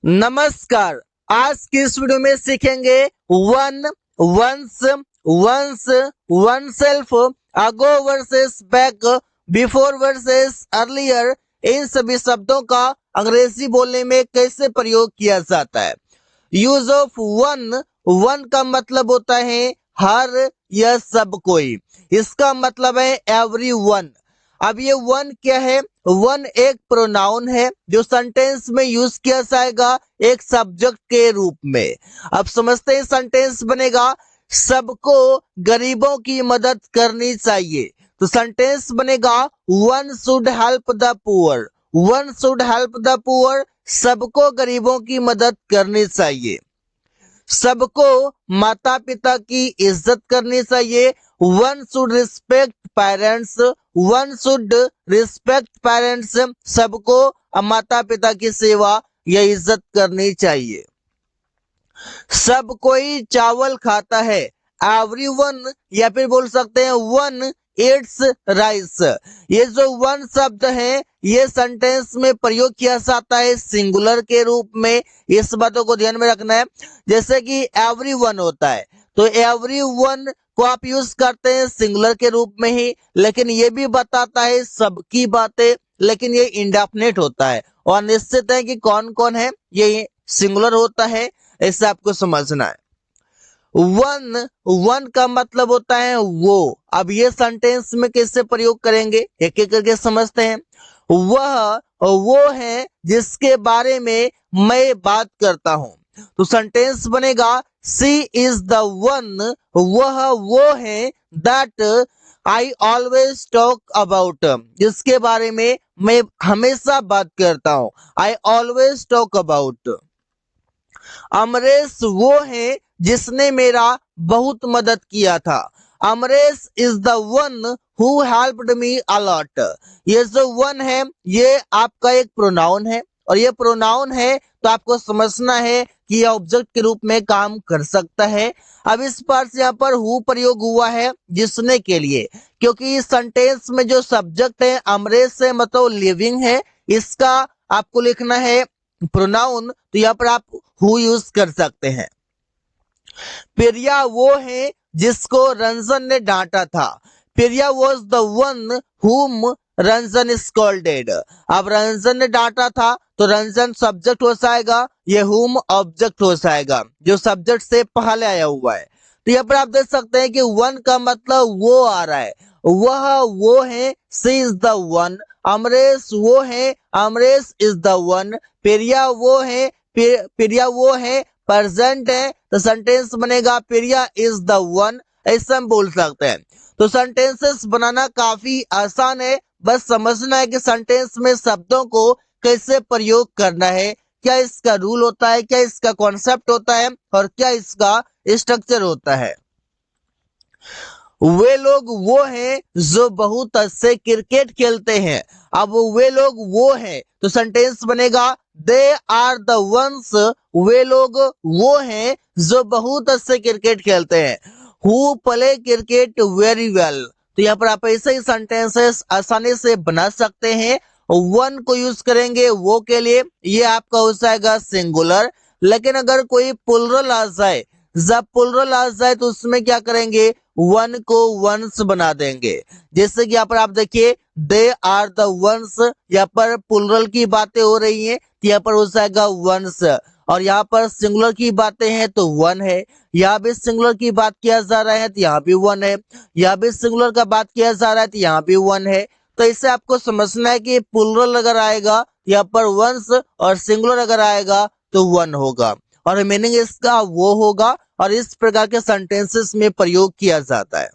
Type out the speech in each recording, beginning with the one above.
नमस्कार। आज की इस वीडियो में सीखेंगे one, once, once, one self, ago versus back, before versus earlier. इन सभी शब्दों का अंग्रेजी बोलने में कैसे प्रयोग किया जाता है। यूज ऑफ वन, वन का मतलब होता है हर या सब कोई। इसका मतलब है एवरी वन। अब ये वन क्या है? वन एक प्रोनाउन है जो सेंटेंस में यूज किया जाएगा एक सब्जेक्ट के रूप में। अब समझते हैं सेंटेंस बनेगा सबको गरीबों की मदद करनी चाहिए। तो सेंटेंस बनेगा one should help the poor. One should help the poor, सबको गरीबों की मदद करनी चाहिए। सबको माता पिता की इज्जत करनी चाहिए। One should respect parents. One should respect parents, सबको माता पिता की सेवा या इज्जत करनी चाहिए। सब कोई चावल खाता है। एवरीवन, या फिर बोल सकते हैं वन ईट्स राइस। ये जो वन शब्द है ये सेंटेंस में प्रयोग किया जाता है सिंगुलर के रूप में। इस बातों को ध्यान में रखना है। जैसे कि एवरीवन होता है तो एवरीवन को आप यूज करते हैं सिंगुलर के रूप में ही, लेकिन ये भी बताता है सबकी बातें, लेकिन ये इंडेफिनिट होता है और निश्चित है कि कौन कौन है ये सिंगुलर होता है। ऐसे आपको समझना है। वन, वन का मतलब होता है वो। अब ये सेंटेंस में कैसे प्रयोग करेंगे एक एक करके समझते हैं। वह वो है जिसके बारे में मैं बात करता हूं। तो सेंटेंस बनेगा सी इज द वन, वह वो है that I always talk about, जिसके बारे में मैं हमेशा बात करता हूं। I always talk about. Amresh वो है जिसने मेरा बहुत मदद किया था। Amresh is the one who helped me a lot. ये जो वन है ये आपका एक प्रोनाउन है और ये प्रोनाउन है तो आपको समझना है कि यह ऑब्जेक्ट के रूप में काम कर सकता है। अब इस बार से यहाँ पर हु प्रयोग हुआ है जिसने के लिए, क्योंकि इस सेंटेंस में जो सब्जेक्ट है अमरेश है मतलब लिविंग है, इसका आपको लिखना है प्रोनाउन, तो यहाँ पर आप हु यूज कर सकते हैं। प्रिया वो है जिसको रंजन ने डांटा था। प्रिया वॉज द वन हुम रंजन स्कॉल्डेड। अब रंजन ने डांटा था तो रंजन सब्जेक्ट हो जाएगा, ये हुम ऑब्जेक्ट हो जाएगा जो सब्जेक्ट से पहले आया हुआ है। तो यहाँ पर आप देख सकते हैं कि वन का मतलब वो आ रहा है, वह वो है, सी इज द वन। अमरेश वो है, अमरेश इज द वन। प्रिया वो है, प्रिया वो है, प्रेजेंट है तो सेंटेंस बनेगा प्रिया इज द वन। ऐसा हम बोल सकते हैं। तो सेंटेंसेस बनाना काफी आसान है, बस समझना है कि सेंटेंस में शब्दों को कैसे प्रयोग करना है, क्या इसका रूल होता है, क्या इसका कॉन्सेप्ट होता है और क्या इसका स्ट्रक्चर होता है। वे लोग वो हैं जो बहुत अच्छे क्रिकेट खेलते हैं। अब वे लोग वो हैं तो सेंटेंस बनेगा दे आर द वंस। वे लोग वो हैं जो बहुत अच्छे क्रिकेट खेलते हैं। Who play cricket very well. तो यहाँ पर आप ऐसे ही सेंटेंसेस आसानी से बना सकते हैं। वन को यूज करेंगे वो के लिए, ये आपका हो जाएगा सिंगुलर। लेकिन अगर कोई प्लुरल आ जाए, जब प्लुरल आ जाए तो उसमें क्या करेंगे, वन को वंस बना देंगे। जैसे कि यहाँ पर आप देखिए दे आर द वंस, यहाँ पर प्लुरल की बातें हो रही हैं तो यहाँ पर हो जाएगा वंस। और यहाँ पर सिंगुलर की बातें हैं तो वन है। यहाँ भी सिंगुलर की बात किया जा रहा है तो यहाँ भी वन है। यहाँ भी सिंगुलर का बात किया जा रहा है तो यहाँ भी वन है। तो इससे आपको समझना है कि प्लुरल अगर आएगा यहाँ पर वंस और सिंगुलर अगर आएगा तो वन होगा और मीनिंग इसका वो होगा और इस प्रकार के सेंटेंसेस में प्रयोग किया जाता है।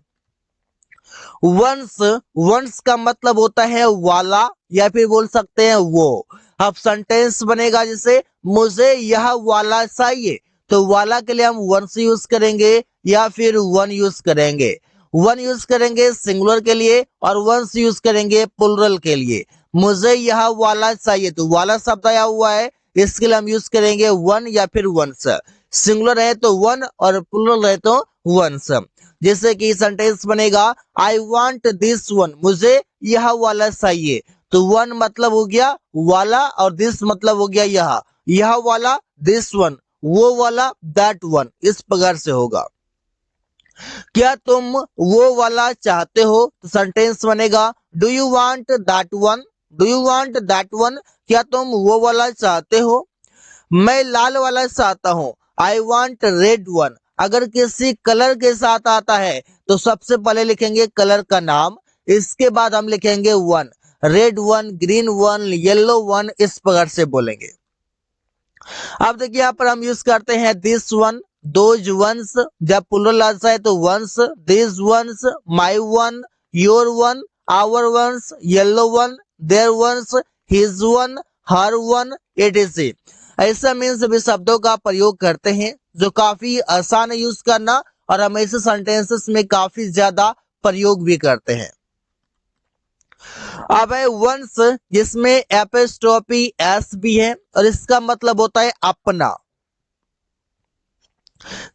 वंस, वंस का मतलब होता है वाला या फिर बोल सकते हैं वो। अब सेंटेंस बनेगा जैसे मुझे यह वाला चाहिए, तो वाला के लिए हम वंस यूज करेंगे या फिर वन यूज करेंगे। वन यूज करेंगे सिंगुलर के लिए और वंस यूज करेंगे प्लुरल के लिए। मुझे यह वाला चाहिए तो वाला शब्द आया हुआ है, इसके लिए हम यूज करेंगे वन या फिर वंस। सिंगुलर है तो वन और प्लुरल है तो वंस। जैसे कि सेंटेंस बनेगा आई वांट दिस वन, मुझे यह वाला चाहिए। तो वन मतलब हो गया वाला और दिस मतलब हो गया यह। यह वाला, दिस वन, वो वाला, दैट वन, इस प्रकार से होगा। क्या तुम वो वाला चाहते हो, तो सेंटेंस बनेगा do you want that one, do you want that one, क्या तुम वो वाला चाहते हो। मैं लाल वाला चाहता हूं, आई वांट रेड वन। अगर किसी कलर के साथ आता है तो सबसे पहले लिखेंगे कलर का नाम, इसके बाद हम लिखेंगे one, red one, green one, yellow one, इस प्रकार से बोलेंगे। अब देखिए यहाँ पर हम यूज करते हैं दिस वन, दोज वंस, जब प्लूरल आता है तो ones, this ones, my one, your one, our ones, yellow one, their ones, his one, her one, etc। ऐसा मीन्स भी शब्दों का प्रयोग करते हैं जो काफी आसान है यूज करना, और हम ऐसे सेंटेंसेस में काफी ज्यादा प्रयोग भी करते हैं। अब है वंस, जिसमें एपोस्ट्रोफी एस भी है और इसका मतलब होता है अपना।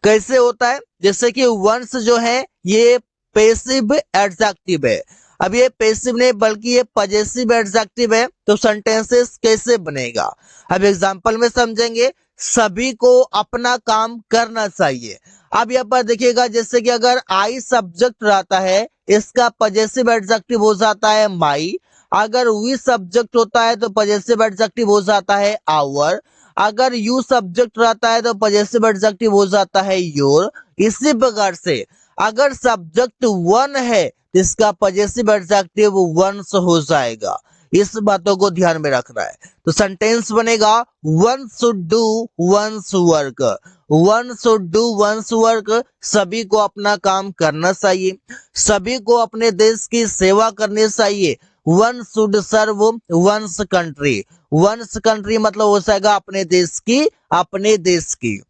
कैसे होता है, जैसे कि वंस जो है ये पैसिव एडजेक्टिव है। अब ये पैसिव नहीं बल्कि ये पॉजेसिव एडजेक्टिव है, तो सेंटेंसेस कैसे बनेगा अब एग्जांपल में समझेंगे। सभी को अपना काम करना चाहिए। अब यहाँ पर देखिएगा, जैसे कि अगर आई सब्जेक्ट रहता है, इसका पॉजेसिव एडजेक्टिव हो जाता है माई। अगर वी सब्जेक्ट होता है तो पॉजेसिव एडजेक्टिव हो जाता है आवर। अगर यू सब्जेक्ट रहता है तो पॉजेसिव एडजेक्टिव हो जाता है योर। इसी प्रकार से अगर सब्जेक्ट वन है, इसका पॉजेसिव एडजेक्टिव वंस हो जाएगा। इस बातों को ध्यान में रखना है। तो सेंटेंस बनेगा one should do one's work, one should do one's work, सभी को अपना काम करना चाहिए, सभी को अपने देश की सेवा करनी चाहिए। One should serve one's country, one's country मतलब हो जाएगा अपने देश की, अपने देश की।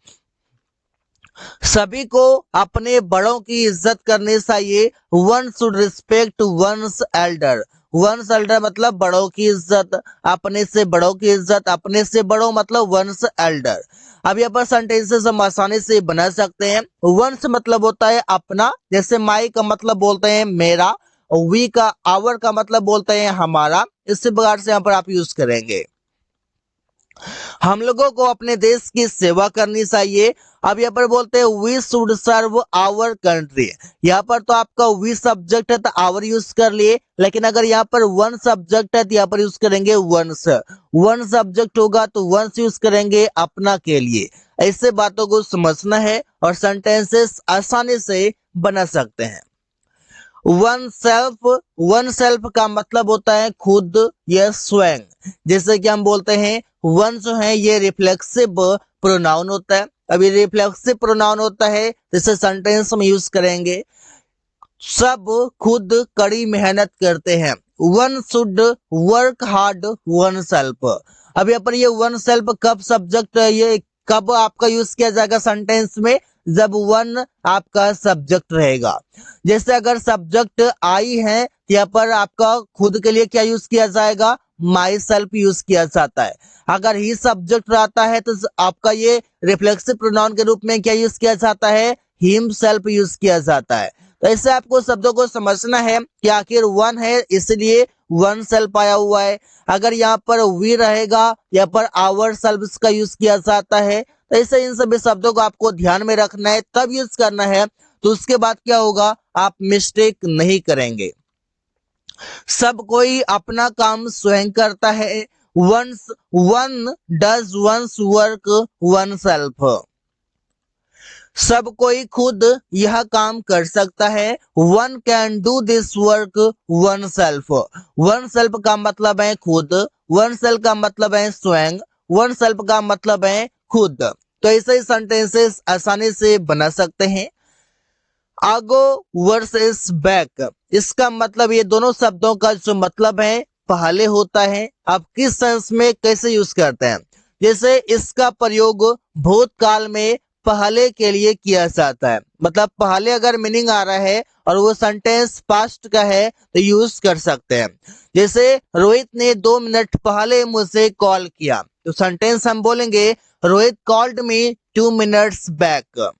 सभी को अपने बड़ों की इज्जत करनी चाहिए। One should respect one's elder, one's elder मतलब बड़ों की इज्जत, अपने से बड़ों की इज्जत, अपने से बड़ों मतलब वंस एल्डर। अब यहाँ पर सेंटेंसेस हम आसानी से बना सकते हैं। वंस मतलब होता है अपना, जैसे माई का मतलब बोलते हैं मेरा, वी का आवर का मतलब बोलते हैं हमारा। इसी प्रकार से यहाँ पर आप यूज करेंगे। हम लोगों को अपने देश की सेवा करनी चाहिए। अब यहाँ पर बोलते हैं we should serve our country. यहाँ पर तो आपका वी सब्जेक्ट है तो आवर यूज कर लिए, लेकिन अगर यहाँ पर वन सब्जेक्ट है तो यहाँ पर यूज करेंगे वंस। वन सब्जेक्ट होगा तो वंस यूज करेंगे अपना के लिए। ऐसे बातों को समझना है और सेंटेंसेस आसानी से बना सकते हैं। वन सेल्फ, वन सेल्फ का मतलब होता है खुद या स्वयं। जैसे कि हम बोलते हैं वन जो है ये रिफ्लेक्सिव प्रोनाउन होता है। अभी रिफ्लेक्सिव प्रोनाउन होता है, जैसे सेंटेंस में यूज करेंगे सब खुद कड़ी मेहनत करते हैं। One should work hard one self. अब यहाँ पर ये वन सेल्फ कब सब्जेक्ट, ये कब आपका यूज किया जाएगा सेंटेंस में, जब वन आपका सब्जेक्ट रहेगा। जैसे अगर सब्जेक्ट आई है, यहाँ पर आपका खुद के लिए क्या यूज किया जाएगा, माई सेल्फ यूज किया जाता है। अगर ही सब्जेक्ट रहता है तो आपका ये रिफ्लेक्सिव प्रोनाउन के रूप में क्या यूज किया जाता है, हिम सेल्फ यूज किया जाता है। तो ऐसे आपको शब्दों को समझना है कि आखिर वन है इसलिए वन सेल्फ आया हुआ है। अगर यहाँ पर वी रहेगा, यहाँ पर आवर सेल्फ का यूज किया जाता है। तो ऐसे इन सभी शब्दों को आपको ध्यान में रखना है, तब यूज करना है, तो उसके बाद क्या होगा, आप मिस्टेक नहीं करेंगे। सब कोई अपना काम स्वयं करता है। One's, one does one's work oneself. सब कोई खुद यह काम कर सकता है। One can do this work oneself. Oneself का मतलब है खुद, वन सेल्फ का मतलब है स्वयं, वन सेल्फ का मतलब है खुद। तो ऐसे ही सेंटेंसेस आसानी से बना सकते हैं। आगो वर्सेस बैक, इसका मतलब ये दोनों शब्दों का जो मतलब है पहले होता है। आप किस सेंस में कैसे यूज करते हैं, जैसे इसका प्रयोग भूतकाल में पहले के लिए किया जाता है। मतलब पहले अगर मीनिंग आ रहा है और वो सेंटेंस पास्ट का है तो यूज कर सकते हैं। जैसे रोहित ने 2 मिनट पहले मुझे कॉल किया, तो सेंटेंस हम बोलेंगे Rohit called me 2 minutes back.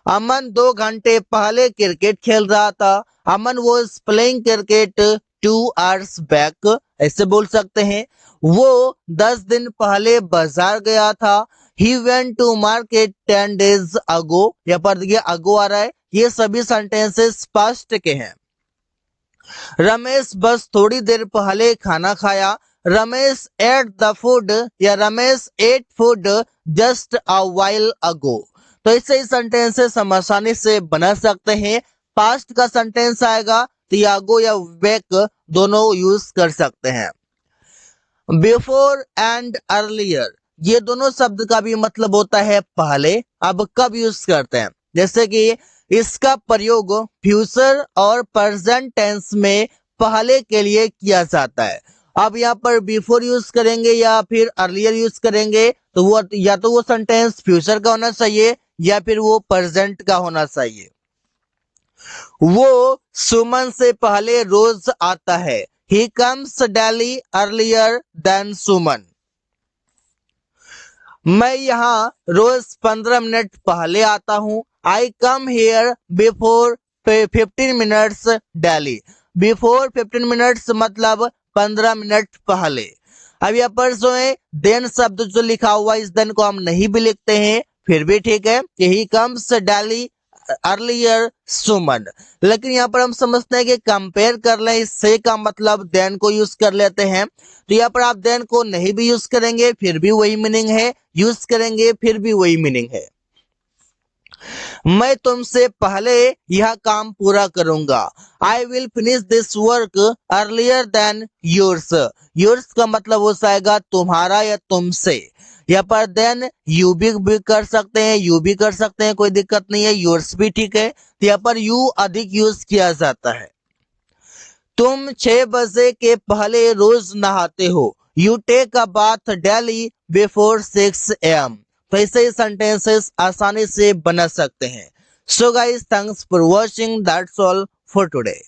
Aman 2 घंटे पहले क्रिकेट खेल रहा था। Aman was playing cricket 2 hours back, ऐसे बोल सकते हैं। वो 10 दिन पहले बाजार गया था। He went to market 10 days ago, यहाँ पर देखिए ago आ रहा है। ये सभी सेंटेंसेस पास्ट के हैं। रमेश बस थोड़ी देर पहले खाना खाया। रमेश एट द फूड या Ramesh ate food just a while ago. तो इससे सेंटेंसेस हम आसानी से बना सकते हैं। पास्ट का सेंटेंस आएगा तो ये अगो या बैक दोनों यूज कर सकते हैं। बिफोर एंड अर्लियर, ये दोनों शब्द का भी मतलब होता है पहले। अब कब यूज करते हैं, जैसे कि इसका प्रयोग फ्यूचर और प्रेजेंट टेंस में पहले के लिए किया जाता है। अब यहाँ पर बिफोर यूज करेंगे या फिर अर्लियर यूज करेंगे तो वो या तो वो सेंटेंस फ्यूचर का होना चाहिए या फिर वो प्रेजेंट का होना चाहिए। वो सुमन से पहले रोज आता है। He comes daily earlier than सुमन। मैं यहाँ रोज 15 मिनट पहले आता हूँ। I come here before 15 minutes daily। Before 15 minutes मतलब 15 मिनट पहले। अब यहाँ पर जो है देन शब्द जो लिखा हुआ इस देन को हम नहीं भी लिखते हैं फिर भी ठीक है। He comes daily अर्लियर सुमन, लेकिन यहाँ पर हम समझते हैं कि कंपेयर कर लें इससे का मतलब देन को यूज कर लेते हैं। तो यहाँ पर आप देन को नहीं भी यूज करेंगे फिर भी वही मीनिंग है, यूज करेंगे फिर भी वही मीनिंग है। मैं तुमसे पहले यह काम पूरा करूंगा। I will finish this work earlier than yours. Yours का मतलब हो जाएगा तुम्हारा या तुमसे। यहाँ पर देन यू भी कर सकते हैं, यू भी कर सकते हैं, कोई दिक्कत नहीं है, योर्स भी ठीक है। तो यहाँ पर यू अधिक यूज किया जाता है। तुम 6 बजे के पहले रोज नहाते हो। You take a bath daily before 6 AM। तो ऐसे सेंटेंसेस आसानी से बना सकते हैं। So guys, thanks for watching, that's all for today.